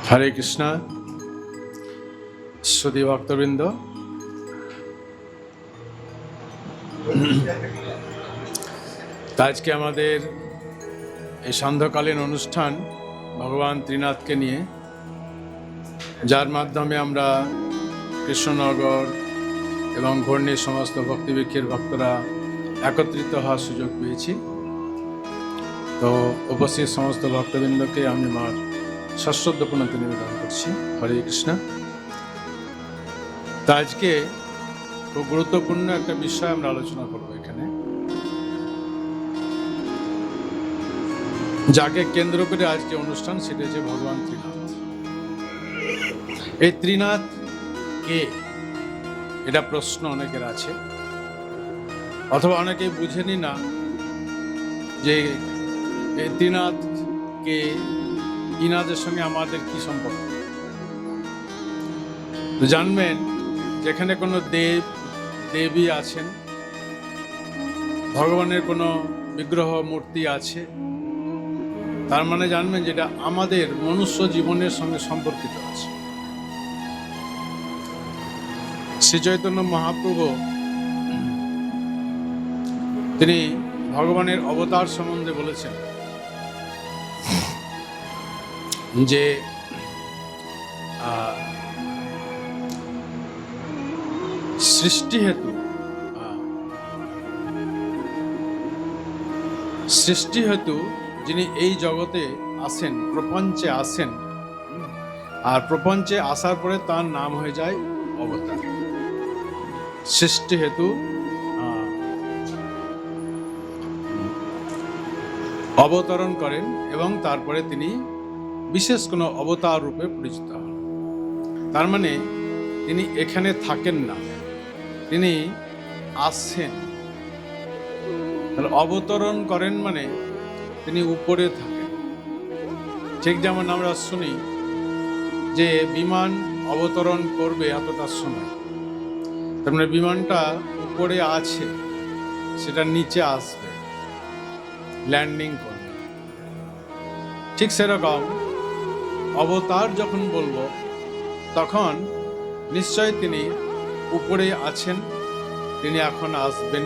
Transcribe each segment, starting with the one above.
হরে কৃষ্ণ। সুধী ভক্তবৃন্দ, আজকে আমাদের এই সান্ধ্যকালীন অনুষ্ঠান ভগবান ত্রিনাথকে নিয়ে, যার মাধ্যমে আমরা কৃষ্ণনগর এবং ঘূর্ণির সমস্ত ভক্তিবৃক্ষের ভক্তরা একত্রিত হওয়ার সুযোগ পেয়েছি। তো উপস্থিত সমস্ত ভক্তবৃন্দকে আমি আমার সশ্রদ্ধ প্রণতি নিবেদন করছি। হরে কৃষ্ণ। তা আজকে খুব গুরুত্বপূর্ণ একটা বিষয় আমরা আলোচনা করব এখানে, যাকে কেন্দ্র করে আজকে অনুষ্ঠান, সেটা হচ্ছে ভগবান ত্রিনাথ। এই ত্রিনাথ কে, এটা প্রশ্ন অনেকের আছে, অথবা অনেকেই বুঝেনি না যে এই ত্রিনাথ কে, ইনাদের সঙ্গে আমাদের কি সম্পর্ক। তো জানবেন, যেখানে কোনো দেব দেবী আছেন, ভগবানের কোনো বিগ্রহ মূর্তি আছে, তার মানে জানবেন যেটা আমাদের মনুষ্য জীবনের সঙ্গে সম্পর্কিত আছে। শ্রী চৈতন্য মহাপ্রভু তিনি ভগবানের অবতার সম্বন্ধে বলেছেন যে সৃষ্টি হেতু যিনি এই জগতে আসেন, প্রপঞ্চে আসেন, আর প্রপঞ্চে আসার পরে তার নাম হয়ে যায় অবতার। সৃষ্টি হেতু অবতরণ করেন এবং তারপরে তিনি বিশেষ কোনো অবতার রূপে পরিচিত হন। তার মানে তিনি এখানে থাকেন না, তিনি আসেন। তাহলে অবতরণ করেন মানে তিনি উপরে থাকেন। ঠিক যেমন আমরা শুনি যে বিমান অবতরণ করবে এতটা সময়, তার মানে বিমানটা উপরে আছে, সেটা নিচে আসবে, ল্যান্ডিং করবে। ঠিক সেরকম অবতার যখন বলবো, তখন নিশ্চয় তিনি উপরে আছেন, তিনি এখন আসবেন,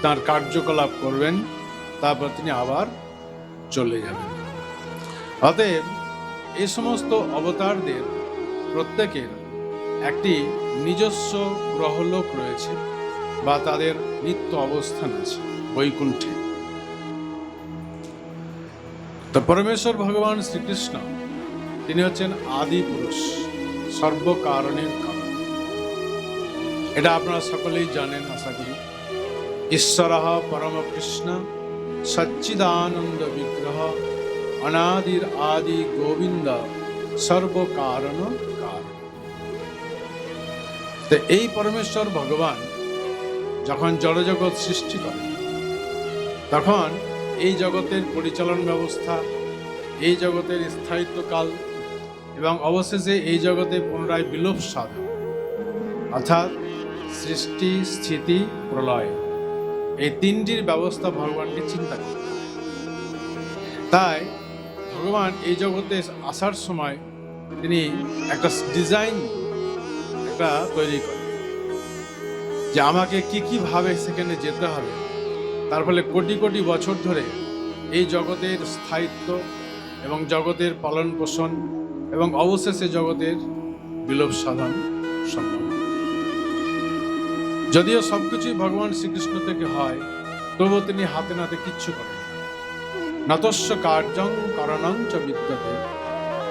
তার কার্যকলাপ করবেন, তারপর তিনি আবার চলে যাবেন। অতএব এই সমস্ত অবতারদের প্রত্যেকের একটি নিজস্ব গ্রহলোক রয়েছে, বা তাদের নিত্য অবস্থান আছে বৈকুণ্ঠে। তো পরমেশ্বর ভগবান শ্রীকৃষ্ণ তিনি হচ্ছেন আদি পুরুষ, সর্বকারণের কারণ। এটা আপনারা সকলেই জানেন, আশা করি। ঈশ্বরঃ পরম কৃষ্ণ সচ্চিদানন্দ বিগ্রহ অনাদির আদি গোবিন্দ সর্বকারণ কারণ। তো এই পরমেশ্বর ভগবান যখন জড়জগৎ সৃষ্টি করেন, তখন এই জগতের পরিচালন ব্যবস্থা, এই জগতের স্থায়িত্বকাল এবং অবশেষে এই জগতে পুনরায় বিলোপ সাধন, অর্থাৎ সৃষ্টি, স্থিতি, প্রলয়, এই তিনটির ব্যবস্থা ভগবানকে চিন্তা করতে। তাই ভগবান এই জগতে আসার সময় তিনি একটা ডিজাইন তৈরি করেন যে আমাকে কি ভাবে সেখানে যেতে হবে। তার ফলে কোটি কোটি বছর ধরে এই জগতের স্থায়িত্ব এবং জগতের পালন পোষণ এবং অবশেষে জগতের বিলোপ সাধন সম্ভব। যদিও সবকিছুই ভগবান শ্রীকৃষ্ণ থেকে হয়, তবুও তিনি হাতে নাতে কিচ্ছু করেন। নতস্য কার্যং করণং চ বিদ্যতে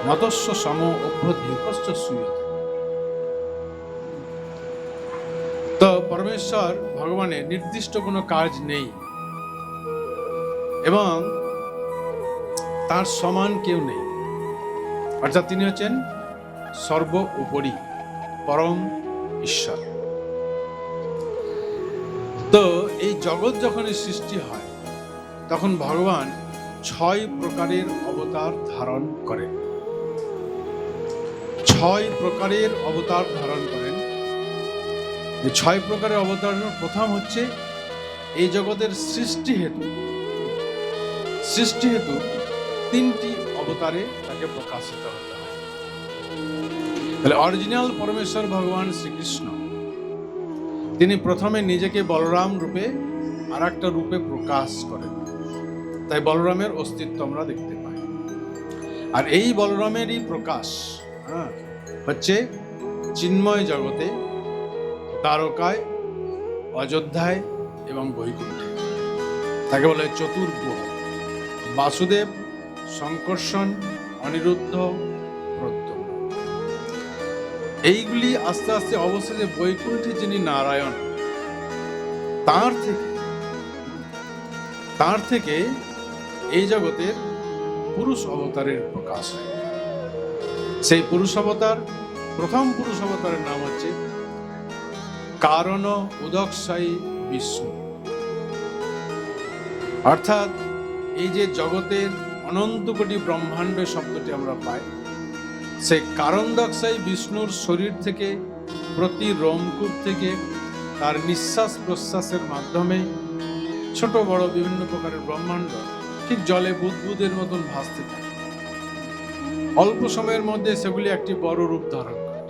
নতস্য সম অভ্যধিকশ্চ শ্রূয়তে। তো পরমেশ্বর ভগবানের নির্দিষ্ট কোনো কাজ নেই এবং তার সমান কেউ নেই, অর্থাৎ তিনি হচ্ছেন সর্ব উপরি পরম ঈশ্বর। তো এই জগৎ যখন সৃষ্টি হয়, তখন ভগবান 6 প্রকারের অবতার ধারণ করেন। 6 প্রকারের অবতার ধারণ করেন। এই 6 প্রকারের অবতার, প্রথম হচ্ছে এই জগতের সৃষ্টি হেতু 3টি অবতারে তাকে প্রকাশিত হতে হয়। তাহলে অরিজিনাল পরমেশ্বর ভগবান শ্রীকৃষ্ণ তিনি প্রথমে নিজেকে বলরাম রূপে আর একটা রূপে প্রকাশ করেন, তাই বলরামের অস্তিত্ব আমরা দেখতে পাই। আর এই বলরামেরই প্রকাশ হচ্ছে চিন্ময় জগতে, দ্বারকায়, অযোধ্যায় এবং বৈকুণ্ঠে। তাকে বলে চতুর্গ্রহ: বাসুদেব, সংকর্ষণ, অনিরুদ্ধ, প্রদ্যুম্ন। এইগুলি আস্তে আস্তে অবশেষে বৈকুণ্ঠে যিনি নারায়ণ, তার থেকে এই জগতের পুরুষ অবতারের প্রকাশ হয়। সেই পুরুষ অবতার, প্রথম পুরুষ অবতারের নাম হচ্ছে কারণ উদকশায়ী বিষ্ণু। অর্থাৎ এই যে জগতের অনন্ত কোটি ব্রহ্মাণ্ড শব্দটি আমরা পাই, সেই কারণদকশায়ী বিষ্ণুর শরীর থেকে, প্রতি রোমকূপ থেকে তার নিঃশ্বাস প্রশ্বাসের মাধ্যমে ছোট বড় বিভিন্ন প্রকারের ব্রহ্মাণ্ড ঠিক জলে বুদবুদের মতন ভাসতে থাকে। অল্প সময়ের মধ্যে সেগুলি একটি বড় রূপ ধারণ করে।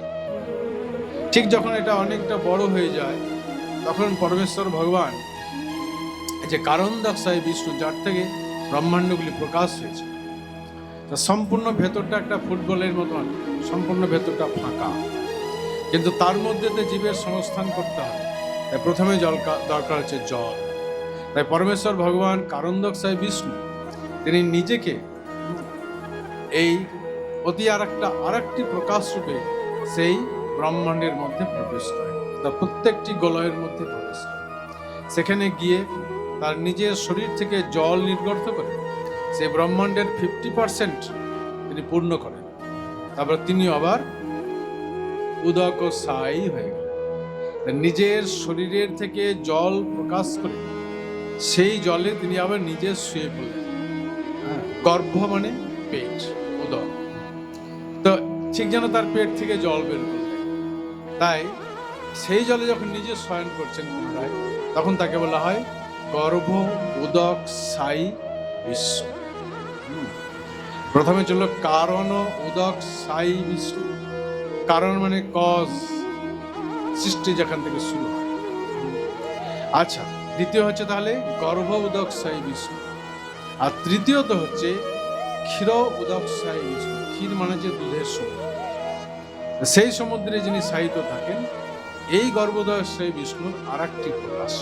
ঠিক যখন এটা অনেকটা বড় হয়ে যায়, তখন পরমেশ্বর ভগবান যে কারণদকশায়ী বিষ্ণু, যার থেকে ব্রহ্মাণ্ডগুলি প্রকাশ হয়েছে, সম্পূর্ণ ভেতরটা একটা ফুটবলের মতন, সম্পূর্ণ ভেতরটা ফাঁকা, কিন্তু তার মধ্যে জীবের সংস্থান করতে হবে। তাই প্রথমে জল দরকার হচ্ছে জল। তাই পরমেশ্বর ভগবান কারণদকশায়ী বিষ্ণু তিনি নিজেকে এই অতি আরেকটি প্রকাশ রূপে সেই ব্রহ্মাণ্ডের মধ্যে প্রবেশ করেন, তার প্রত্যেকটি গলয়ের মধ্যে প্রবেশ করেন। সেখানে গিয়ে তার নিজের শরীর থেকে জল নির্গত করে সেই ব্রহ্মাণ্ডের 50% তিনি পূর্ণ করেন। তারপর তিনি আবার উদকশায়ী হয়ে গেলেন। নিজের শরীরের থেকে জল প্রকাশ করে সেই জলে তিনি আবার নিজে শুয়ে পড়লেন। গর্ভ মানে পেট, উদক, তো ঠিক যেন তার পেট থেকে জল বের করলেন। তাই সেই জলে যখন নিজে শয়ন করছেন পুনরায়, তখন তাকে বলা হয় গর্ভ উদকশায়ী বিষ্ণু। প্রথমে ছিল কারণ উদকশায়ী বিষ্ণু। কারণ মানে কজ, সৃষ্টি যেখান থেকে শুরু হয়। আচ্ছা, দ্বিতীয় হচ্ছে তাহলে গর্ভ উদকশায়ী বিষ্ণু। আর তৃতীয়ত হচ্ছে ক্ষীর উদকশায়ী বিষ্ণু। ক্ষীর মানে যে দুধের সমুদ্র, সেই সমুদ্রে যিনি শায়িত থাকেন, এই গর্ভোদকশায়ী বিষ্ণুর আর একটি প্রকাশ।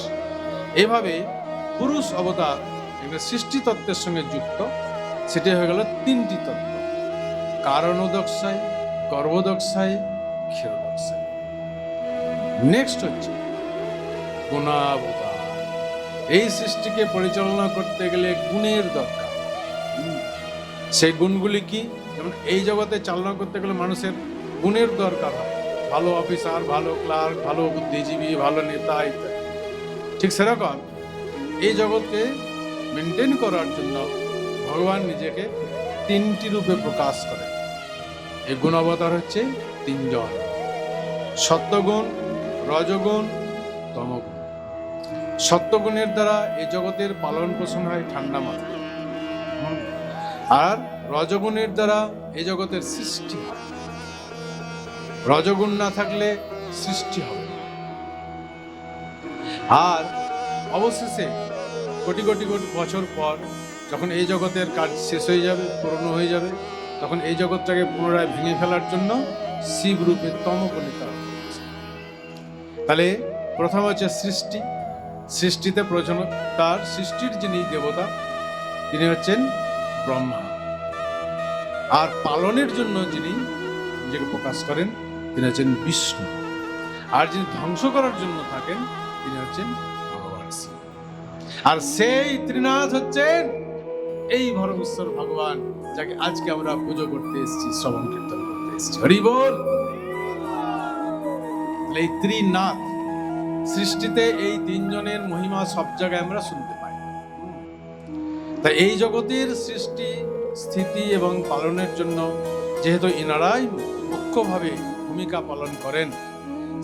এইভাবে পুরুষ অবতার সৃষ্টি তত্ত্বের সঙ্গে যুক্ত, সেটি হয়ে গেল তিনটি তত্ত্ব: কারণোদকশায়ী, গর্ভোদকশায়ী, ক্ষীরোদকশায়ী। নেক্সট হচ্ছে গুণাবতার। এই সৃষ্টিকে পরিচালনা করতে গেলে গুণের দরকার। সেই গুণগুলি কি? যেমন এই জগতে চালনা করতে গেলে মানুষের গুণের দরকার হয়, ভালো অফিসার, ভালো ক্লার্ক, ভালো বুদ্ধিজীবী, ভালো নেতা ইত্যাদি। ঠিক সেরকম এই জগৎকে মেনটেন করার জন্য ভগবান নিজেকে তিনটি রূপে প্রকাশ করেন। এই গুণ অবতার হচ্ছে তিনজন: সত্যগুণ, রজগুণ, তমগুণ। সত্যগুণের দ্বারা এই জগতের পালন পোষণ হয় ঠান্ডা মাথায়, আর রজগুণের দ্বারা এই জগতের সৃষ্টি হয়। রজগুণ না থাকলে সৃষ্টি হবে না। আর অবশেষে কোটি কোটি কোটি বছর পর যখন এই জগতের কাজ শেষ হয়ে যাবে, পূর্ণ হয়ে যাবে, তখন এই জগৎটাকে পুনরায় ভেঙে ফেলার জন্য শিব রূপে তমগুণী তারা। তাহলে প্রথম হচ্ছে সৃষ্টি। সৃষ্টিতে প্রয়োজন, তার সৃষ্টির যিনি দেবতা তিনি হচ্ছেন ব্রহ্মা। আর পালনের জন্য যিনি নিজেকে প্রকাশ করেন তিনি হচ্ছেন বিষ্ণু। আর যিনি ধ্বংস করার জন্য থাকেন তিনি হচ্ছেন ভগবান শিব। আর সেই ত্রিনাথ হচ্ছেন এই পরমেশ্বর ভগবান, যাকে আজকে আমরা পুজো করতে এসেছি, শ্রবণ কীর্তন করতে এসেছি। হরি বল। এই ত্রিনাথ সৃষ্টিতে এই তিনজনের মহিমা সব জায়গায় আমরা শুনতে পাই। তাই এই জগতের সৃষ্টি, স্থিতি এবং পালনের জন্য যেহেতু ইনারাই মুখ্যভাবে ভূমিকা পালন করেন,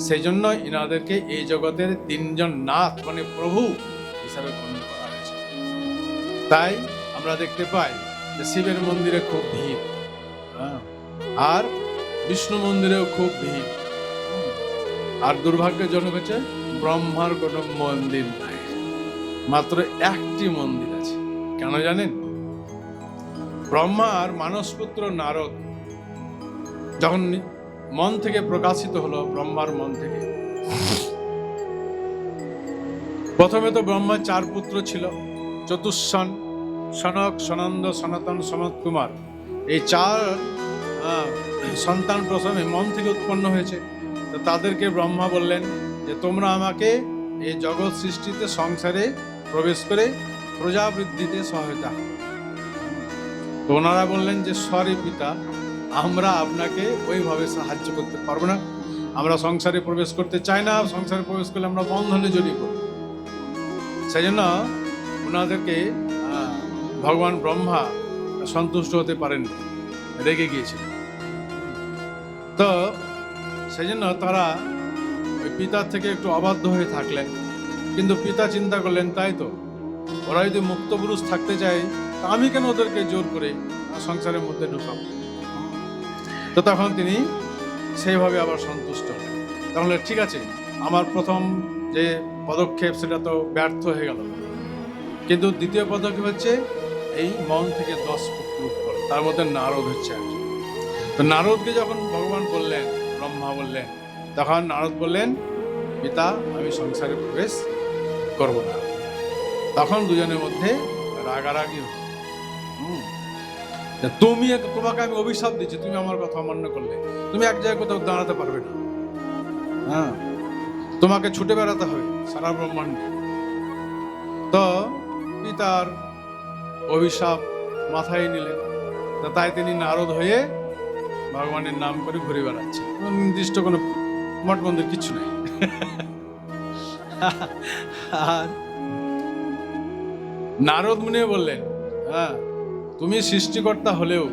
সেই জন্য ইনাদেরকে এই জগতের তিনজন নাথ মানে প্রভু হিসাবে গণ্য করা হয়েছে। তাই আমরা দেখতে পাই যে শিবের মন্দিরে খুব ভিড়, আর বিষ্ণু মন্দিরেও খুব ভিড়। আর দুর্ভাগ্যজনক হচ্ছে ব্রহ্মার কোনো মন্দির নাই, মাত্র একটি মন্দির আছে। কেন জানেন? ব্রহ্মার মানসপুত্র নারদ যখন মন থেকে প্রকাশিত হলো, ব্রহ্মার মন থেকে, প্রথমে তো ব্রহ্মার 4 পুত্র ছিল, চতুষ্ষণ, সনক, সনন্দ, সনাতন, সনত কুমার। এই 4 সন্তান প্রথমে মন থেকে উৎপন্ন হয়েছে। তো তাদেরকে ব্রহ্মা বললেন যে তোমরা আমাকে এই জগৎ সৃষ্টিতে, সংসারে প্রবেশ করে প্রজাবৃদ্ধিতে সহায়তা। তো ওনারা বললেন যে সরি পিতা, আমরা আপনাকে ওইভাবে সাহায্য করতে পারবো না, আমরা সংসারে প্রবেশ করতে চাই না, সংসারে প্রবেশ করলে আমরা বন্ধনে জড়িয়ে পড়ব। সেই জন্য ওনাদেরকে ভগবান ব্রহ্মা সন্তুষ্ট হতে পারেন, রেগে গিয়েছিলেন। তো সেই জন্য তারা ওই পিতার থেকে একটু অবাধ্য হয়ে থাকলেন। কিন্তু পিতা চিন্তা করলেন, তাই তো, ওরা যদি মুক্ত পুরুষ থাকতে চায়, আমি কেন ওদেরকে জোর করে সংসারের মধ্যে ঢুকাবো? তো তখন তিনি সেইভাবে আবার সন্তুষ্ট হলেন। তাহলে ঠিক আছে, আমার প্রথম যে পদক্ষেপ সেটা তো ব্যর্থ হয়ে গেল, কিন্তু দ্বিতীয় পদক্ষেপ হচ্ছে এই মন থেকে 10 পুত্র উৎপন্ন, তার মধ্যে নারদ হচ্ছে একজন। তো নারদকে যখন ভগবান বললেন, ব্রহ্মা বললেন, তখন নারদ বললেন, পিতা আমি সংসারে প্রবেশ করব না। তখন দুজনের মধ্যে রাগারাগি হল। তুমি, তোমাকে আমি অভিশাপ দিচ্ছি, তুমি আমার কথা অমান্য করলে তুমি এক জায়গায় কোথাও দাঁড়াতে পারবে না, হ্যাঁ, তোমাকে ছুটে বেড়াতে হবে সারা ব্রহ্মাণ্ডে। তো পিতার অভিশাপ মাথায় নিলেন, তাই তিনি নারদ হয়ে ভগবানের নাম করে ঘুরে বেড়াচ্ছেন। নির্দিষ্ট কোনো মঠ মন্দির কিছু নেই। আর নারদ মুনি বললেন, হ্যাঁ, তুমি সৃষ্টিকর্তা হলেও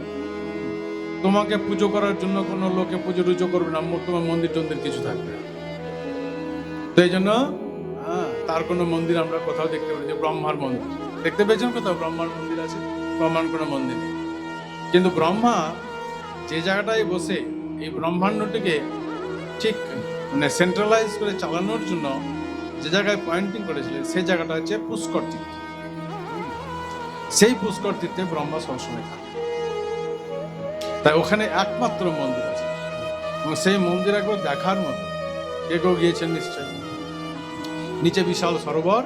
তোমাকে পুজো করার জন্য কোনো লোকে পুজো টুজো করবে না, তোমার মন্দির টন্দির কিছু থাকবে না। তো এই জন্য তার কোনো মন্দির আমরা কোথাও দেখতে পাই, যে ব্রহ্মার মন্দির দেখতে পেয়েছেন কোথাও? ব্রহ্মার মন্দির আছে? ব্রহ্মার কোনো মন্দির নেই। কিন্তু ব্রহ্মা যে জায়গাটায় বসে এই ব্রহ্মাণ্ডটিকে ঠিক মানে সেন্ট্রালাইজ করে চালানোর জন্য যে জায়গায় পয়েন্টিং করেছিলেন, সেই জায়গাটা হচ্ছে পুষ্কর তীর্থ। সেই পুষ্কর তীর্থে ব্রহ্মা সবসময় থাকে, তাই ওখানে একমাত্র মন্দির আছে, এবং সেই মন্দির একবার দেখার মতো। কেউ গিয়েছেন নিশ্চয়ই। নিচে বিশাল সরোবর,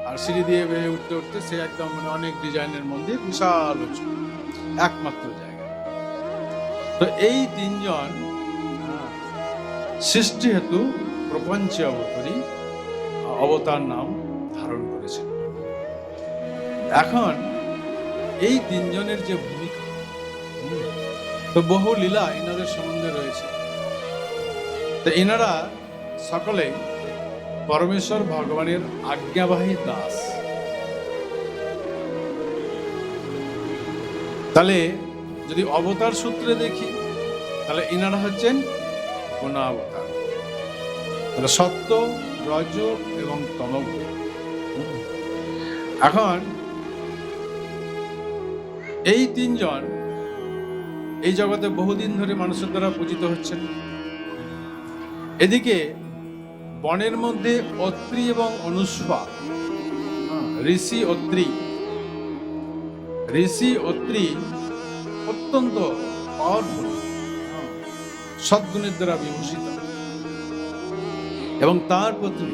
আর সিঁড়ি দিয়ে বেয়ে উঠতে উঠতে সে একদম মানে অনেক ডিজাইনের মন্দির, বিশাল উঁচু, একমাত্র জায়গা। তো এই 3 জন সৃষ্টি হেতু প্রপঞ্চে অবতার নাম ধারণ করেছে। এখন এই 3 জনের যে ভূমিকা, তো বহু লীলা এনাদের সম্বন্ধে রয়েছে। তো এনারা সকলে পরমেশ্বর ভগবানের আজ্ঞাবাহী দাস। তাহলে যদি অবতার সূত্রে দেখি, তাহলে এনারা হচ্ছেন গুণাবতার। তাহলে সত্য, রজ এবং তমগুণ। এখন এই 3 জন এই জগতে বহুদিন ধরে মানুষের দ্বারা পূজিত হচ্ছেন। এদিকে বনের মধ্যে অত্রি এবং অনুস্বা, ঋষি অত্রি অত্যন্ত পাওয়ারফুল, সদ্গুণের দ্বারা বিভূষিত, এবং তার পত্নী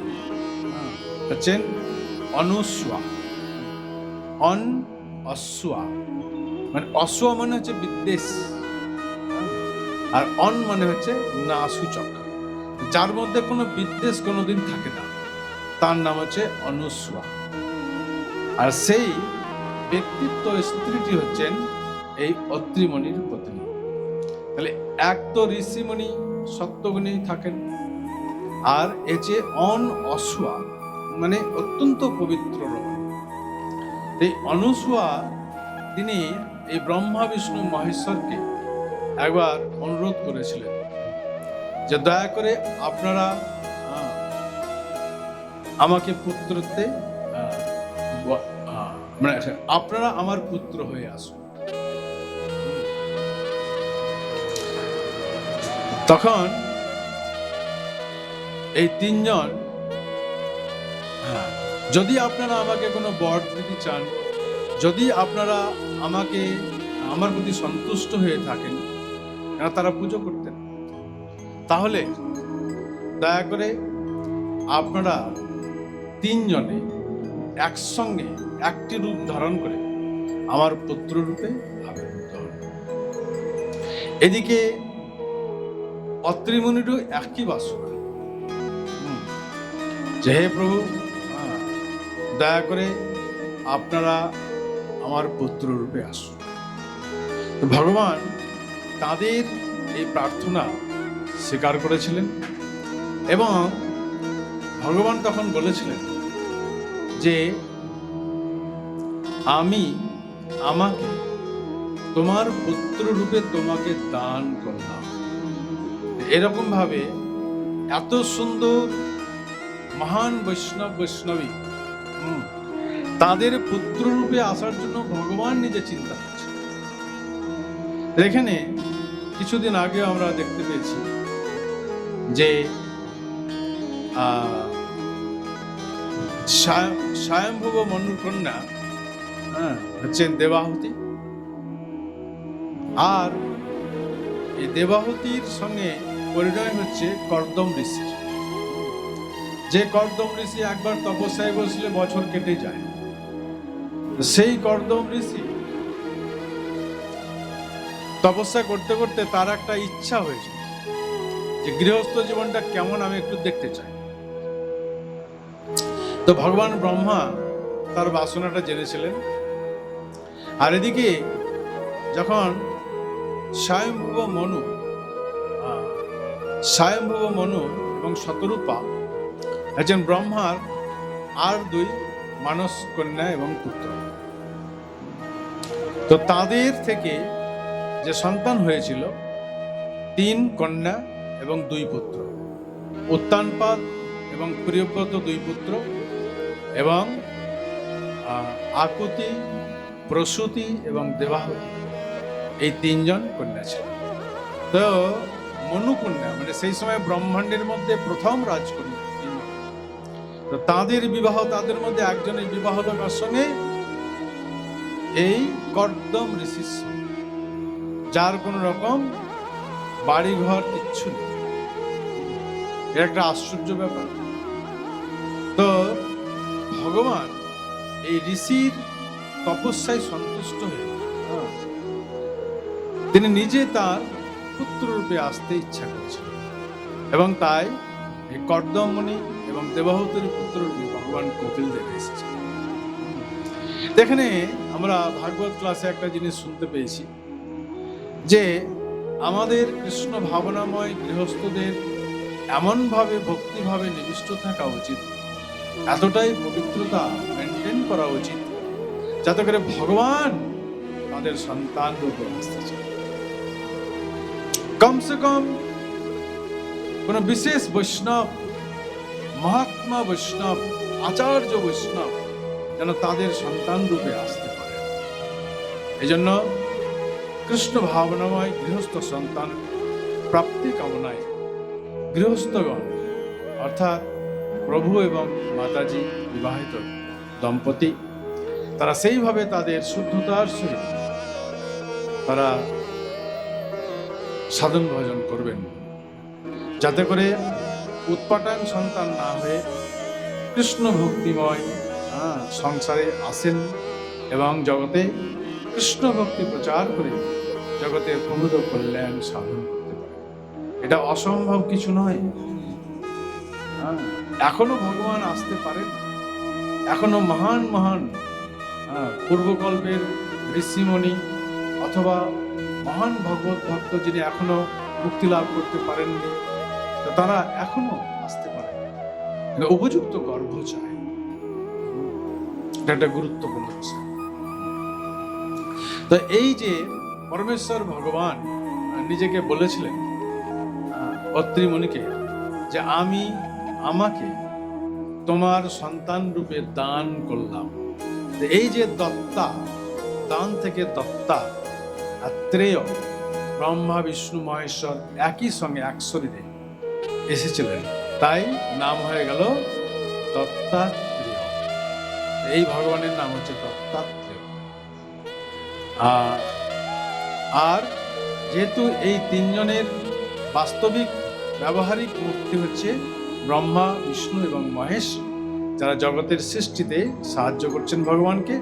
হচ্ছেন অনুস্বা। অশ্বা মানে অশ্বা মানে হচ্ছে বিদ্বেষ, আর অন মানে হচ্ছে না সূচক, যার মধ্যে কোনো বিদ্বেষ কোনোদিন থাকে না, তার নাম হচ্ছে অনুস্বা। আর সেই ব্যক্তিত্ব স্ত্রীটি হচ্ছেন এই অত্রিমণির পত্নী। তাহলে এক তো ঋষিমণি সত্যগুণী থাকেন, আর এ যে অশ্বা মানে অত্যন্ত পবিত্র রমণী। এই অনুস্বা তিনি এই ব্রহ্মা বিষ্ণু মহেশ্বরকে একবার অনুরোধ করেছিলেন যে দয়া করে আপনারা আমাকে পুত্রত্বে মানে আপনারা আমার পুত্র হয়ে আসুন। তখন এই তিনজন, যদি আপনারা আমাকে কোনো বর দিতে চান, যদি আপনারা আমাকে আমার প্রতি সন্তুষ্ট হয়ে থাকেন, তারা পুজো করতেন, তাহলে দয়া করে আপনারা তিনজনে একসঙ্গে একটি রূপ ধারণ করে আমার পুত্র রূপে আবির্ভূত হন। এদিকে অত্রি মুনিরও একই বাসনা, যে হে প্রভু, দয়া করে আপনারা আমার পুত্র রূপে আসুন। ভগবান তাদের এই প্রার্থনা স্বীকার করেছিলেন এবং ভগবান তখন বলেছিলেন যে আমি আমাকে তোমার পুত্র রূপে তোমাকে দান করলাম। এরকম ভাবে এত সুন্দর মহান বৈষ্ণবী তাদের পুত্র রূপে আসার জন্য ভগবান নিজে চিন্তা করছেন। এখানে কিছুদিন আগে আমরা দেখতে পেয়েছি যে স্বয়ম্ভুব মনুর কন্যা হচ্ছেন দেবাহুতি, আর এই দেবাহুতির সঙ্গে পরিণয় হচ্ছে কর্দম ঋষির। যে কর্দম ঋষি একবার তপস্যায় বসলে বছর কেটে যায়, সেই কর্দম ঋষি তপস্যা করতে করতে তার একটা ইচ্ছা হয়েছে যে গৃহস্থ জীবনটা কেমন আমি একটু দেখতে চাই। তো ভগবান ব্রহ্মা তার বাসনাটা জেনেছিলেন, আর এদিকে যখন স্বয়ম্ভুব মনু এবং শতরূপা একজন ব্রহ্মার আর দুই মানস কন্যা এবং পুত্র, তো তাদের থেকে যে সন্তান হয়েছিল 3 কন্যা এবং 2 পুত্র, উত্তানপাদ এবং প্রিয়ব্রত 2 পুত্র, এবং আকুতি, প্রসূতি এবং দেবাহুতি এই 3 জন কন্যা ছিল। তো মনু কন্যা মানে সেই সময় ব্রহ্মাণ্ডের মধ্যে প্রথম রাজকন্যা, তো তাদের বিবাহ, তাদের মধ্যে একজনের বিবাহ হবার সঙ্গে এই কর্দম ঋষির সঙ্গে, যার কোন রকম বাড়ি ঘর কিচ্ছু নেই। এর একটা আশ্চর্য ব্যাপার। তো ভগবান এই ঋষির তপস্যায় সন্তুষ্ট হয়ে তিনি নিজে তার পুত্র রূপে আসতে ইচ্ছা করেছিলেন, এবং তাই এই কর্দম মুনি এবং দেবাহুতির পুত্র রূপে ভগবান কপিল দেব এসেছেন। এখানে আমরা ভাগবত ক্লাসে একটা জিনিস শুনতে পেয়েছি যে আমাদের কৃষ্ণ ভাবনাময় গৃহস্থদের এমনভাবে ভক্তিভাবে নিবিষ্ট থাকা উচিত, এতটাই পবিত্রতা মেনটেন করা উচিত, যাতে করে ভগবান তাদের সন্তান রূপে আসতে চান। কমসে কম কোন বিশেষ বৈষ্ণব, মহাত্মা বৈষ্ণব, আচার্য বৈষ্ণব যেন তাদের সন্তান রূপে আসতে পারে। এই জন্য কৃষ্ণ ভাবনাময় গৃহস্থ সন্তান প্রাপ্তি কামনায় গৃহস্থগণ অর্থাৎ প্রভু এবং মাতাজি বিবাহিত দম্পতি তারা সেইভাবে তাদের শুদ্ধতার সহিত তারা সাধন ভজন করবেন, যাতে করে উৎপাটন সন্তান না হয়ে কৃষ্ণ ভক্তিময় সংসারে আসেন এবং জগতে কৃষ্ণ ভক্তি প্রচার করে জগতের প্রভূত কল্যাণ সাধন করতে পারে। এটা অসম্ভব কিছু নয়। এখনো ভগবান আসতে পারেন, এখনো মহান মহান পূর্বকল্পের ঋষিমণি অথবা মহান ভগবত ভক্ত যিনি এখনো মুক্তি লাভ করতে পারেননি, তারা এখনো আসতে পারে, উপযুক্ত গর্ভ চায়। এটা একটা গুরুত্বপূর্ণ বিষয়। তো এই যে পরমেশ্বর ভগবান নিজেকে বলেছিলেন অত্রি মুনিকে যে আমি আমাকে তোমার সন্তান রূপে দান করলাম, এই যে দত্তা, দান থেকে দত্তা, আত্রেয় ব্রহ্মা বিষ্ণু মহেশ্বর একই সঙ্গে এক শরীরে এসেছিলেন, তাই নাম হয়ে গেল দত্তাত্রেয়। এই ভগবানের নাম হচ্ছে দত্তাত্রেয়। আর যেহেতু এই তিনজনের বাস্তবিক ব্যবহারিক মূর্তি হচ্ছে ব্রহ্মা বিষ্ণু এবং মহেশ, যারা জগতের সৃষ্টিতে সাহায্য করছেন ভগবানকে,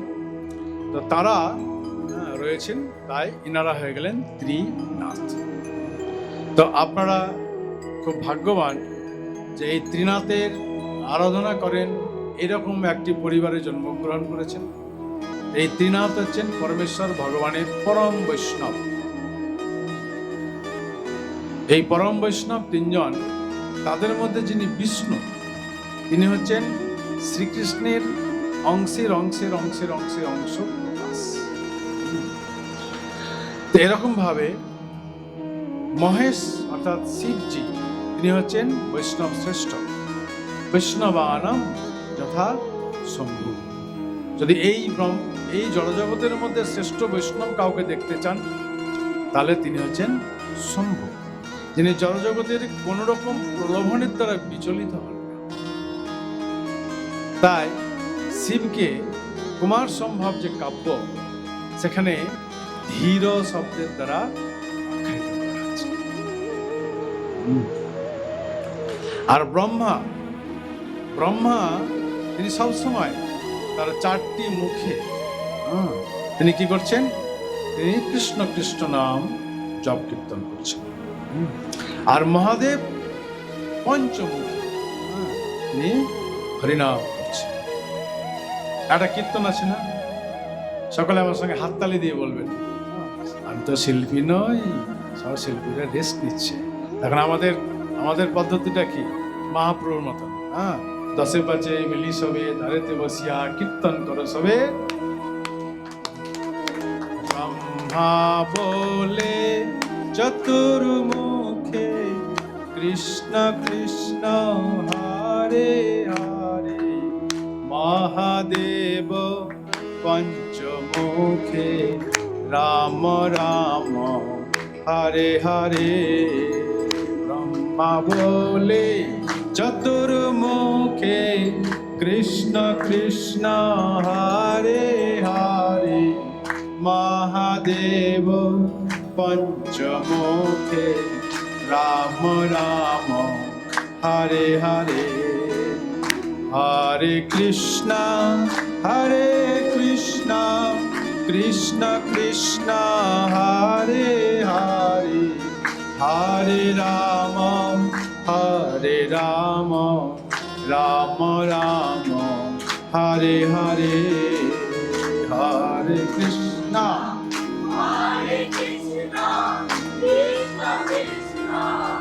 তো তারা রয়েছেন, তাই ইনারা হয়ে গেলেন ত্রিনাথ। তো আপনারা খুব ভাগ্যবান যে এই ত্রিনাথের আরাধনা করেন, এরকম একটি পরিবারে জন্মগ্রহণ করেছেন। এই ত্রিনাথ হচ্ছেন পরমেশ্বর ভগবানের পরম বৈষ্ণব। এই পরম বৈষ্ণব তিনজন, তাদের মধ্যে যিনি বিষ্ণু, তিনি হচ্ছেন শ্রীকৃষ্ণের অংশের অংশের অংশের অংশের অংশ প্রকাশ। তো এরকম ভাবে মহেশ অর্থাৎ শিবজি, তিনি হচ্ছেন বৈষ্ণব শ্রেষ্ঠ। বৈষ্ণবানাম যথা শম্ভু। যদি এই জড়জগতের মধ্যে শ্রেষ্ঠ বৈষ্ণব কাউকে দেখতে চান, তাহলে তিনি হচ্ছেন শম্ভু, যিনি জড়জগতের কোন রকম প্রলোভনের দ্বারা বিচলিত হন না। তাই শিবকে কুমার সম্ভব যে কাব্য, সেখানে ধীর শব্দের দ্বারা আখ্যায়িত করা আছে। আর ব্রহ্মা তিনি সবসময় তার চারটি মুখে তিনি কি করছেন? তিনি কৃষ্ণ কৃষ্ণ নাম জপ কীর্তন করছেন। আর মহাদেব পঞ্চমুখী, তিনি হরিনাম করছেন। একটা কীর্তন আছে না, সকলে আমার সঙ্গে হাততালি দিয়ে বলবেন, আমি তো শিল্পী নই, সব শিল্পীরা রেস্ট নিচ্ছে। এখন আমাদের পদ্ধতিটা কি? মহাপ্রভুর মতন, দশে বাজে মিলি সবে ধারেতে বসিয়া কীর্তন করো সবে। ব্রহ্মা বলে চতুর্মুখে কৃষ্ণ কৃষ্ণ হরে হরে, মহাদেব পঞ্চমুখে রাম রাম হরে হরে। ব্রহ্মা বলে চতুর্মুখে কৃষ্ণ কৃষ্ণ হরে হরে, মহাদেব পঞ্চমুখে রাম রাম হরে হরে। হরে কৃষ্ণ কৃষ্ণ কৃষ্ণ হরে হরে, হরে রাম রাম রাম হরে হরে। হরে কৃষ্ণ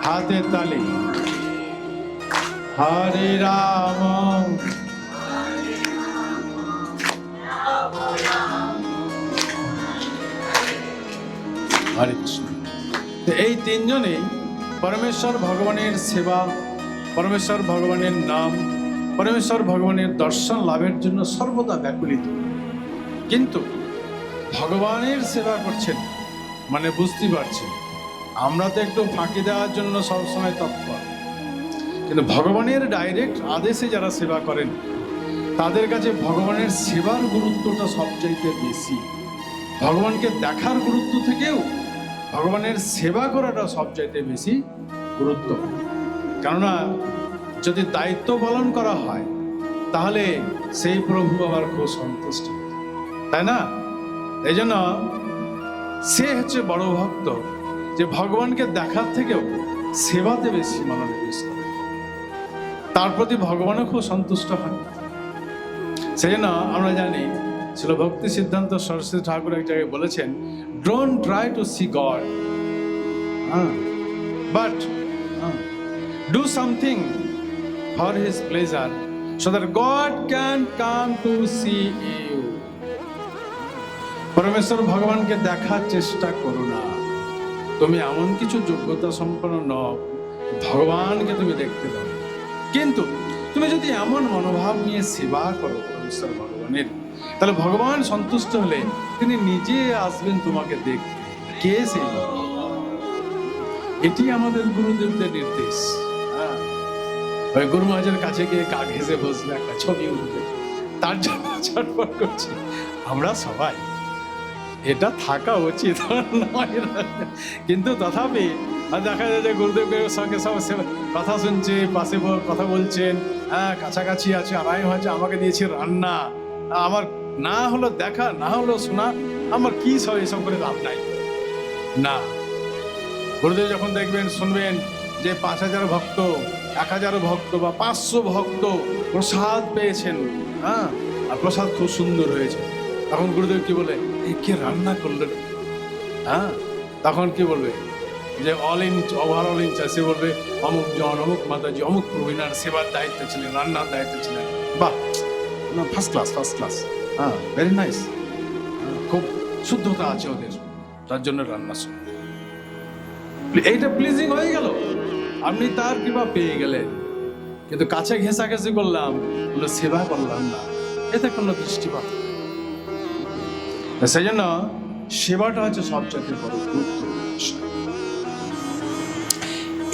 হাতে তালি, হরে রাম হরে কৃষ্ণ। এই তিনজনেই পরমেশ্বর ভগবানের সেবা, পরমেশ্বর ভগবানের নাম, পরমেশ্বর ভগবানের দর্শন লাভের জন্য সর্বদা ব্যাকুলিত। কিন্তু ভগবানের সেবা করছেন মানে বুঝতে পারছেন, আমরা তো একটু ফাঁকি দেওয়ার জন্য সবসময় তৎপর, কিন্তু ভগবানের ডাইরেক্ট আদেশে যারা সেবা করেন, তাদের কাছে ভগবানের সেবার গুরুত্বটা সবচাইতে বেশি। ভগবানকে দেখার গুরুত্ব থেকেও ভগবানের সেবা করাটা সবচাইতে বেশি গুরুত্বপূর্ণ। কেননা যদি দায়িত্ব পালন করা হয়, তাহলে সেই প্রভু আবার খুব সন্তুষ্ট, তাই না? এই জন্য সে হচ্ছে বড় ভক্ত, যে ভগবানকে দেখার থেকেও সেবাতে বেশি মনোনিবেশ করে, তার প্রতি ভগবানও খুব সন্তুষ্ট হয়। সেই জন্য আমরা জানি, ছিল ভক্তি সিদ্ধান্ত সরস্বতী ঠাকুর এক জায়গায় বলেছেন, don't try to see God, but do something for his pleasure, so that God can come to see you. পরমেশ্বর ভগবানকে দেখার চেষ্টা করো না, তুমি এমন কিছু যোগ্যতা সম্পন্ন নও ভগবানকে তুমি দেখতে পারো, কিন্তু তুমি যদি এমন মনোভাব নিয়ে সেবা করো পরমেশ্বর ভগবানের, তাহলে ভগবান সন্তুষ্ট হলে তিনি নিজে আসবেন তোমাকে দেখতে। কে সেই ভগবান? এটি আমাদের গুরুদেবদের নির্দেশ। হ্যাঁ, ওই গুরু মহারাজের কাছে গিয়ে কাক ঘেঁষে বসবে, একটা ছবি উঠবে, তার জন্য ছটফট করছি আমরা সবাই। এটা থাকা উচিত নয়, কিন্তু তথাপি দেখা যায় যে গুরুদেবের সঙ্গে সব কথা শুনছে, পাশে কথা বলছেন, হ্যাঁ কাছাকাছি আছে, আরাম হয়েছে, আমাকে দিয়েছে রান্না, আমার না হলো দেখা, না হলো শোনা, আমার কি সব এসব করে লাভ নাই। না, গুরুদেব যখন দেখবেন শুনবেন যে 5,000 ভক্ত, 1,000 ভক্ত বা 500 ভক্ত প্রসাদ পেয়েছেন, হ্যাঁ, আর প্রসাদ খুব সুন্দর হয়েছে, তখন গুরুদেব কি বলে, এই কে রান্না করলেন? হ্যাঁ, তখন কি বলবে যে ওভারঅল ইনচার্জ, সে বলবে অমুক জন, অমুক মাতাজি, অমুক প্রবীণার সেবার দায়িত্ব ছিলেন, রান্নার দায়িত্ব ছিলেন। বাহ, ফার্স্ট ক্লাস, হ্যাঁ, ভেরি নাইস, খুব শুদ্ধতা আছে ওদের, তার জন্য রান্না শুরু। এইটা প্লিজিং হয়ে গেল, আপনি তার কৃপা পেয়ে গেলেন, কিন্তু কাছে ঘেঁষাঘেঁষি করলাম, সেবা করলাম না, এতে কোনো দৃষ্টিপাত। সেই জন্য সেবাটা হচ্ছে সবচেয়ে বড় গুরুত্বপূর্ণ বিষয়।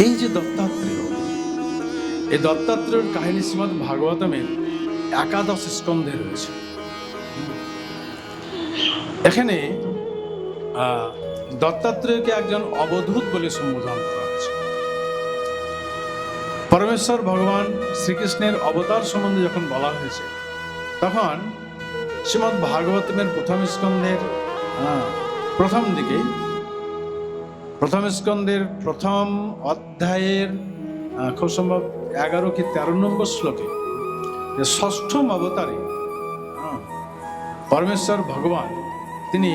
এই যে দত্তাত্রেয়, এই দত্তাত্রেয়ের কাহিনী শ্রীমদ্ ভাগবতমের 11 স্কন্ধে রয়েছে। এখানে দত্তাত্রেয়কে একজন অবধূত বলে সম্বোধন করা হয়েছে। পরমেশ্বর ভগবান শ্রীকৃষ্ণের অবতার সম্বন্ধে যখন বলা হয়েছে, তখন শ্রীমদ্ ভাগবতমের প্রথম স্কন্ধের প্রথম দিকে, প্রথম স্কন্ধের প্রথম অধ্যায়ের খুব সম্ভব 11 কি 13 নম্বর শ্লোকে ষষ্ঠম অবতারে পরমেশ্বর ভগবান তিনি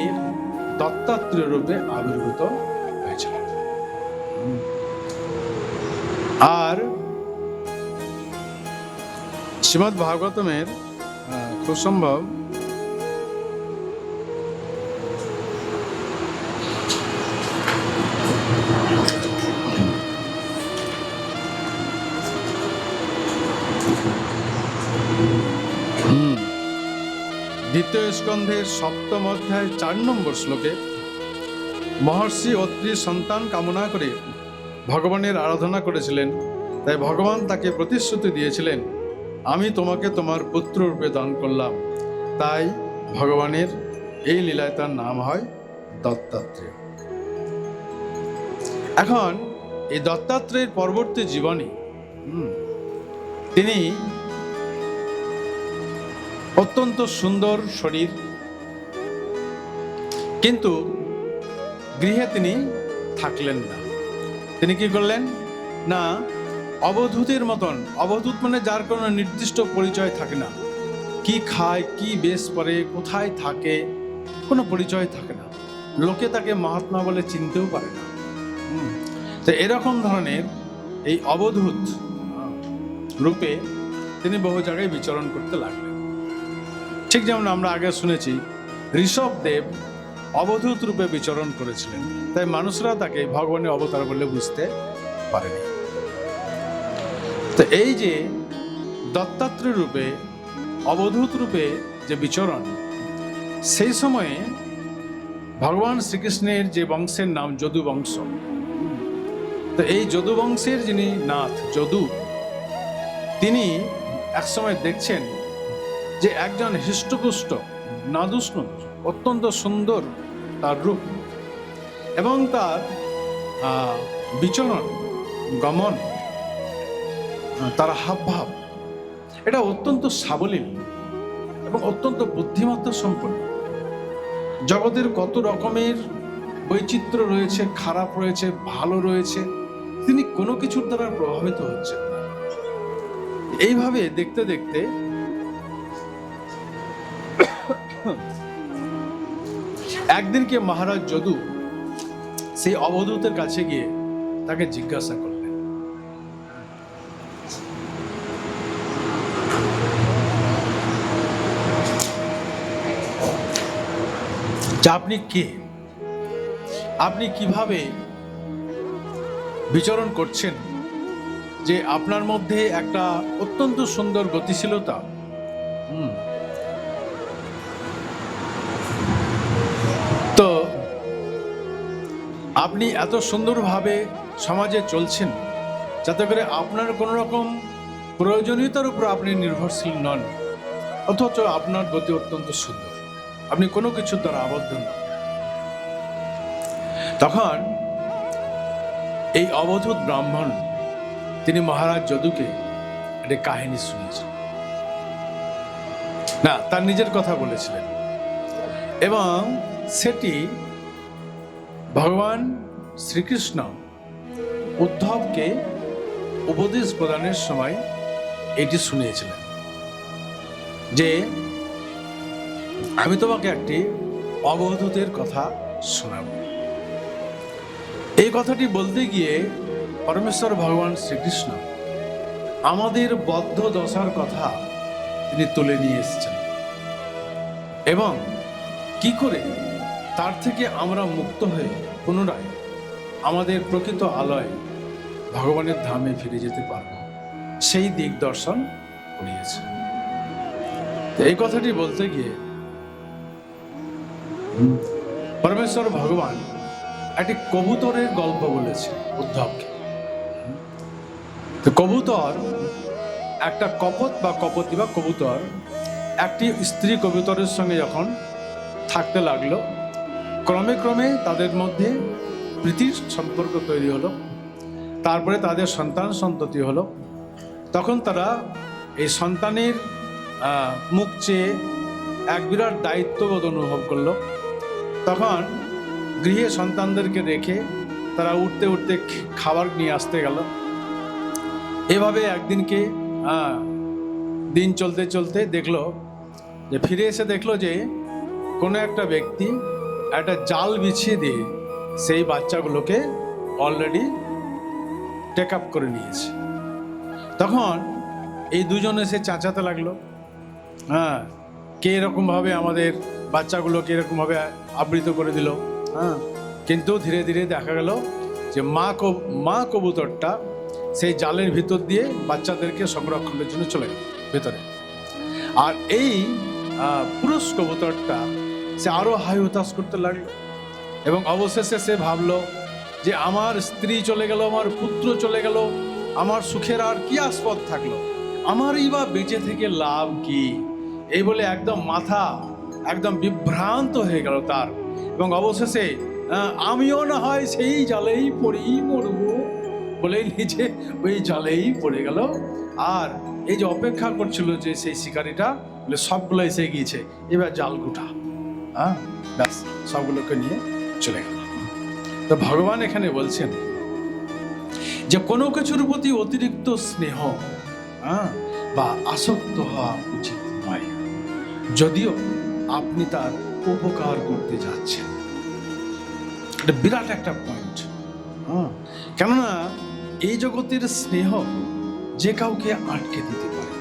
দত্তাত্রেয় রূপে আবির্ভূত হয়েছিলেন। আর শ্রীমদ্ ভাগবতমের খুব সম্ভব দ্বিতীয় স্কন্ধের সপ্তম অধ্যায় 4 নম্বর শ্লোকে মহর্ষি অত্রির সন্তান কামনা করে ভগবানের আরাধনা করেছিলেন, তাই ভগবান তাকে প্রতিশ্রুতি দিয়েছিলেন, আমি তোমাকে তোমার পুত্র রূপে দান করলাম। তাই ভগবানের এই লীলায় তার নাম হয় দত্তাত্রেয়। এখন এই দত্তাত্রেয়ের পরবর্তী জীবনে তিনি অত্যন্ত সুন্দর শরীর, কিন্তু গৃহে তিনি থাকলেন না। তিনি কি করলেন না, অবধূতের মতন, অবধূত মানে যার কোনো নির্দিষ্ট পরিচয় থাকে না, কি খায়, কি বেশ পরে, কোথায় থাকে, কোনো পরিচয় থাকে না, লোকে তাকে মহাত্মা বলে চিনতেও পারে না। তো এরকম ধরনের এই অবধূত রূপে তিনি বহু জায়গায় বিচরণ করতে লাগলেন। ঠিক যেমন আমরা আগে শুনেছি ঋষভদেব অবধূত রূপে বিচরণ করেছিলেন, তাই মানুষরা তাকে ভগবানের অবতার বলে বুঝতে পারেনি। তো এই যে দত্তাত্রেয় রূপে, অবধূত রূপে যে বিচরণ, সেই সময়ে ভগবান শ্রীকৃষ্ণের যে বংশের নাম যদু বংশ, তো এই যদু বংশের যিনি নাথ যদু, তিনি একসময় দেখছেন যে একজন হৃষ্টপুষ্ট নাদুষ্ণ, অত্যন্ত সুন্দর তার রূপ এবং তার বিচরণ, গমন, তার হাবভাব, এটা অত্যন্ত সাবলীল এবং অত্যন্ত বুদ্ধিমত্তা সম্পন্ন। জগতের কত রকমের বৈচিত্র্য রয়েছে, খারাপ রয়েছে, ভালো রয়েছে, তিনি কোনো কিছুর দ্বারা প্রভাবিত হচ্ছেন না। এইভাবে দেখতে দেখতে একদিনকে মহারাজ যদু সেই অবধূতের কাছে গিয়ে তাকে জিজ্ঞাসা করলেন, যে আপনি কে, আপনি কিভাবে বিচরণ করছেন, যে আপনার মধ্যে একটা অত্যন্ত সুন্দর গতিশীলতা, তো আপনি এত সুন্দরভাবে সমাজে চলছেন, যাতে করে আপনার কোনো রকম প্রয়োজনীয়তার উপর আপনি নির্ভরশীল নন, অথচ আপনার গতি অত্যন্ত সুন্দর, আপনি কোনো কিছুর দ্বারা আবদ্ধ নন। তখন এই অবধূত ব্রাহ্মণ তিনি মহারাজ যদুকে একটি কাহিনী শুনিয়েছেন, না তার নিজের কথা বলেছিলেন, এবং সেটি ভগবান শ্রীকৃষ্ণ উদ্ধবকে উপদেশ প্রদানের সময় এটি শুনিয়েছিলেন যে আমি তোমাকে একটি অবধূতের কথা শোনাব। এই কথাটি বলতে গিয়ে পরমেশ্বর ভগবান শ্রীকৃষ্ণ আমাদের বদ্ধ দশার কথা তিনি তুলে নিয়ে এসেছেন, এবং কি করে তার থেকে আমরা মুক্ত হয়ে পুনরায় আমাদের প্রকৃত আলয় ভগবানের ধামে ফিরে যেতে পারব, সেই দিক দর্শন করিয়েছে। এই কথাটি বলতে গিয়ে পরমেশ্বর ভগবান একটি কবুতরের গল্প বলেছে উদ্ধবকে। কবুতর, একটা কপত বা কপতি বা কবুতর একটি স্ত্রী কবুতরের সঙ্গে যখন থাকতে লাগলো, ক্রমে ক্রমে তাদের মধ্যে প্রীতির সম্পর্ক তৈরি হলো, তারপরে তাদের সন্তান সন্ততি হলো। তখন তারা এই সন্তানের মুখ চেয়ে এক বিরাট দায়িত্ববোধ অনুভব করলো। তখন গৃহে সন্তানদেরকে রেখে তারা উঠতে উঠতে খাবার নিয়ে আসতে গেল। এভাবে একদিনকে দিন চলতে চলতে দেখলো যে ফিরে এসে দেখলো যে কোনো একটা ব্যক্তি একটা জাল বিছিয়ে দিয়ে সেই বাচ্চাগুলোকে অলরেডি টেক আপ করে নিয়েছে। তখন এই দুজন এসে চেঁচাতে লাগলো, কে এরকমভাবে আমাদের বাচ্চাগুলোকে এরকমভাবে আবৃত করে দিল। কিন্তু ধীরে ধীরে দেখা গেল যে মা কবুতরটা সেই জালের ভিতর দিয়ে বাচ্চাদেরকে সংরক্ষণের জন্য চলে গেল ভেতরে। আর এই পুরুষ কবুতরটা সে আরো হাই হতাশ করতে লাগলো, এবং অবশেষে সে ভাবলো যে আমার স্ত্রী চলে গেল, আমার পুত্র চলে গেল, আমার সুখের আর কি আস্পদ থাকলো, আমারই বা বেঁচে থেকে লাভ কি, এই বলে একদম মাথা একদম বিভ্রান্ত হয়ে গেল তার। এবং অবশেষে আমিও না হয় সেই জালেই পড়েই মরবো বলে নিজে ওই জালেই পড়ে গেল। আর এই যে অপেক্ষা করছিল যে সেই শিকারীটা, বলে সবগুলো এসে গিয়েছে, এবার জাল গুটা, ব্যাস সবগুলোকে নিয়ে চলে গেল। তো ভগবান এখানে বলছেন যে কোনো কিছুর প্রতি অতিরিক্ত স্নেহ বা আসক্ত হওয়া উচিত নয়, যদিও আপনি তার উপকার করতে যাচ্ছেন। এটা বিরাট একটা পয়েন্ট। কেননা এই জগতের স্নেহ যে কাউকে আটকে দিতে পারে।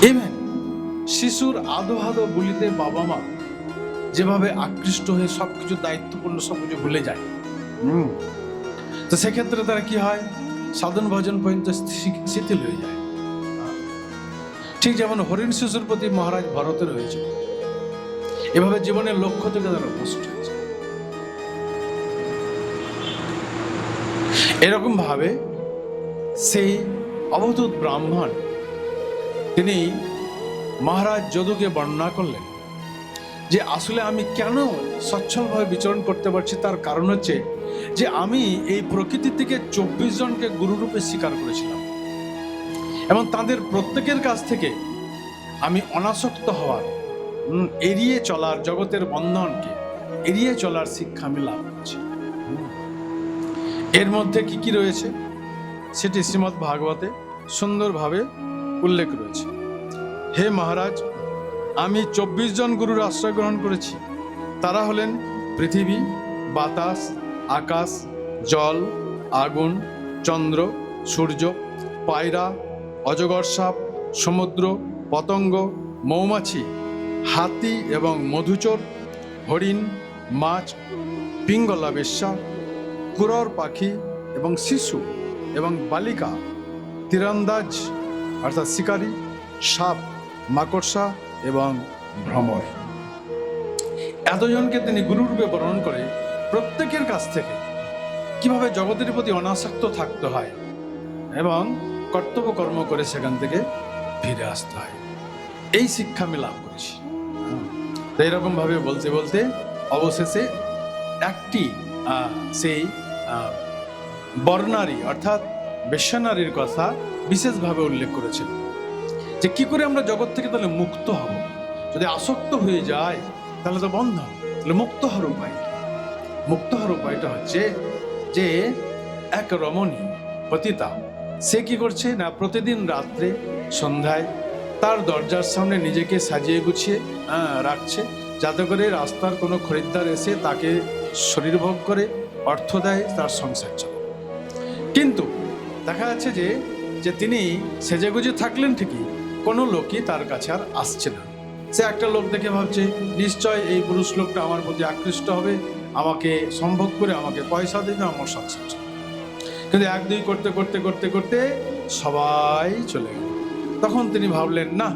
ইভেন শিশুর আদো আদো বলিতে বাবা মা যেভাবে আকৃষ্ট হয়ে সবকিছু দায়িত্বপূর্ণ সবকিছু ভুলে যায়, তো সেক্ষেত্রে তারা কি হয়, সাধন ভজন পর্যন্ত শিথিল হয়ে যায়। ঠিক যেমন হরিণ শিশুর প্রতি মহারাজ ভরতের হয়েছে, এভাবে জীবনের লক্ষ্য থেকে তারা ভ্রষ্ট হয়েছে। এরকম ভাবে সেই অবধূত ব্রাহ্মণ তিনি মহারাজ যদুকে বর্ণনা করলেন যে আসলে আমি কেন সচ্ছলভাবে বিচরণ করতে পারছি, তার কারণ হচ্ছে যে আমি এই প্রকৃতি থেকে 24 জনকে গুরুরূপে স্বীকার করেছিলাম, এবং তাদের প্রত্যেকের কাছ থেকে আমি অনাসক্ত হওয়ার, এড়িয়ে চলার, জগতের বন্ধনকে এড়িয়ে চলার শিক্ষা আমি লাভ করছি। এর মধ্যে কি কি রয়েছে সেটি শ্রীমদ্ ভাগবতে সুন্দরভাবে উল্লেখ রয়েছে। হে মহারাজ, আমি 24 জন গুরুর আশ্রয় গ্রহণ করেছি। তারা হলেন পৃথিবী, বাতাস, আকাশ, জল, আগুন, চন্দ্র, সূর্য, পায়রা, অজগর সাপ, সমুদ্র, পতঙ্গ, মৌমাছি, হাতি এবং মধুচর, হরিণ, মাছ, পিঙ্গলা বেশ্যা, কুরর পাখি এবং শিশু এবং বালিকা, তীরন্দাজ অর্থাৎ শিকারী, সাপ, মাকড়সা এবং ভ্রমর। এতজনকে তিনি গুরুরূপে বর্ণন করে প্রত্যেকের কাছ থেকে কিভাবে জগতের প্রতি অনাসক্ত থাকতে হয় এবং কর্তব্য কর্ম করে সেখান থেকে ফিরে আসতে হয়, এই শিক্ষা আমি লাভ করেছি। তো এরকম ভাবে বলতে বলতে অবশেষে একটি সেই বর্ণারী অর্থাৎ বেশ্যানারীর কথা বিশেষভাবে উল্লেখ করেছেন, যে কি করে আমরা জগৎ থেকে তাহলে মুক্ত হব। যদি আসক্ত হয়ে যায় তাহলে তো বন্ধন, তাহলে মুক্ত হওয়ার উপায় কি? মুক্ত হওয়ার উপায়টা হচ্ছে যে এক রমণী পতিতা, সে কি করছে না, প্রতিদিন রাত্রে সন্ধ্যায় তার দরজার সামনে নিজেকে সাজিয়ে গুছিয়ে রাখছে, যাতে করে রাস্তার কোনো খরিদ্দার এসে তাকে শরীর ভোগ করে অর্থ দেয়, তার সংসার চলে। কিন্তু দেখা যাচ্ছে যে তিনি সেজেগুজে থাকলেন ঠিকই, কোনো লোকই তার কাছে আর আসছে না। সে একটা লোক দেখে ভাবছে নিশ্চয় এই পুরুষ লোকটা আমার প্রতি আকৃষ্ট হবে, আমাকে সম্ভোগ করে আমাকে পয়সা দেবে, আমার সংসার চলে। কিন্তু এক দুই করতে করতে করতে করতে সবাই চলে গেল। তখন তিনি ভাবলেন, না,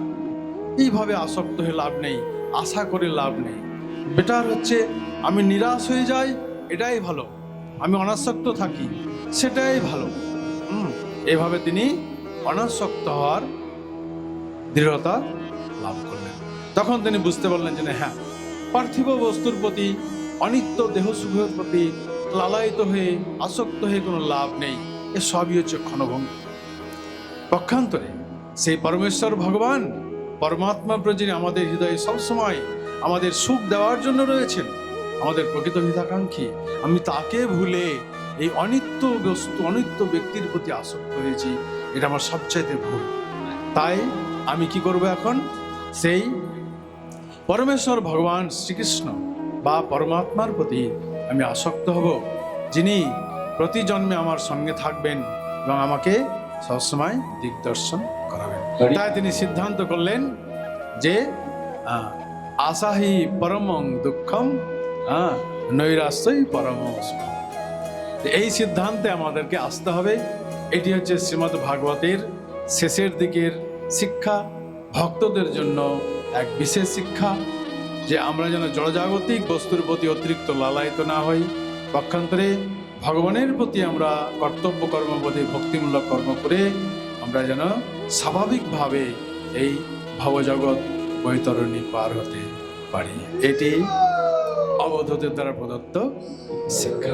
এইভাবে আসক্ত হয়ে লাভ নেই, আশা করে লাভ নেই, বেটার হচ্ছে আমি নিরাশ হয়ে যাই, এটাই ভালো, আমি অনাসক্ত থাকি, সেটাই ভালো। এভাবে তিনি অনাসক্ত হওয়ার দৃঢ়তা লাভ করলেন। তখন তিনি বুঝতে পারলেন যে হ্যাঁ, পার্থিব বস্তুর প্রতি, অনিত্য দেহ সুখের প্রতি লালায়িত হয়ে আসক্ত হয়ে কোনো লাভ নেই, এ সবই হচ্ছে ক্ষণভঙ্গ। পক্ষান্তরে সেই পরমেশ্বর ভগবান পরমাত্মা যিনি আমাদের হৃদয়ে সবসময় আমাদের সুখ দেওয়ার জন্য রয়েছেন, আমাদের প্রকৃত হিতাকাঙ্ক্ষী, আমি তাকে ভুলে এই অনিত্য বস্তু, অনিত্য ব্যক্তির প্রতি আসক্ত হয়েছি, এটা আমার সবচাইতে ভুল। তাই আমি কি করব এখন? সেই পরমেশ্বর ভগবান শ্রীকৃষ্ণ বা পরমাত্মার প্রতি আমি আসক্ত হব, যিনি প্রতি জন্মে আমার সঙ্গে থাকবেন এবং আমাকে সবসময় দিগদর্শন করাবেন। তাই তিনি সিদ্ধান্ত করলেন যে আশাহি পরমং দুঃখম নৈরাশ্যই পরম সুখম। এই সিদ্ধান্তে আমাদেরকে আসতে হবে। এটি হচ্ছে শ্রীমদ্ ভাগবতের শেষের দিকের শিক্ষা, ভক্তদের জন্য এক বিশেষ শিক্ষা, যে আমরা যেন জড়জাগতিক বস্তুর প্রতি অতিরিক্ত লালায়িত না হই, পক্ষান্তরে ভগবানের প্রতি আমরা কর্তব্য কর্মবোধে ভক্তিমূলক কর্ম করে আমরা যেন স্বাভাবিকভাবে এই ভবজগৎ বৈতরণী পার হতে পারি। এটি অবধূতের দ্বারা প্রদত্ত শিক্ষা।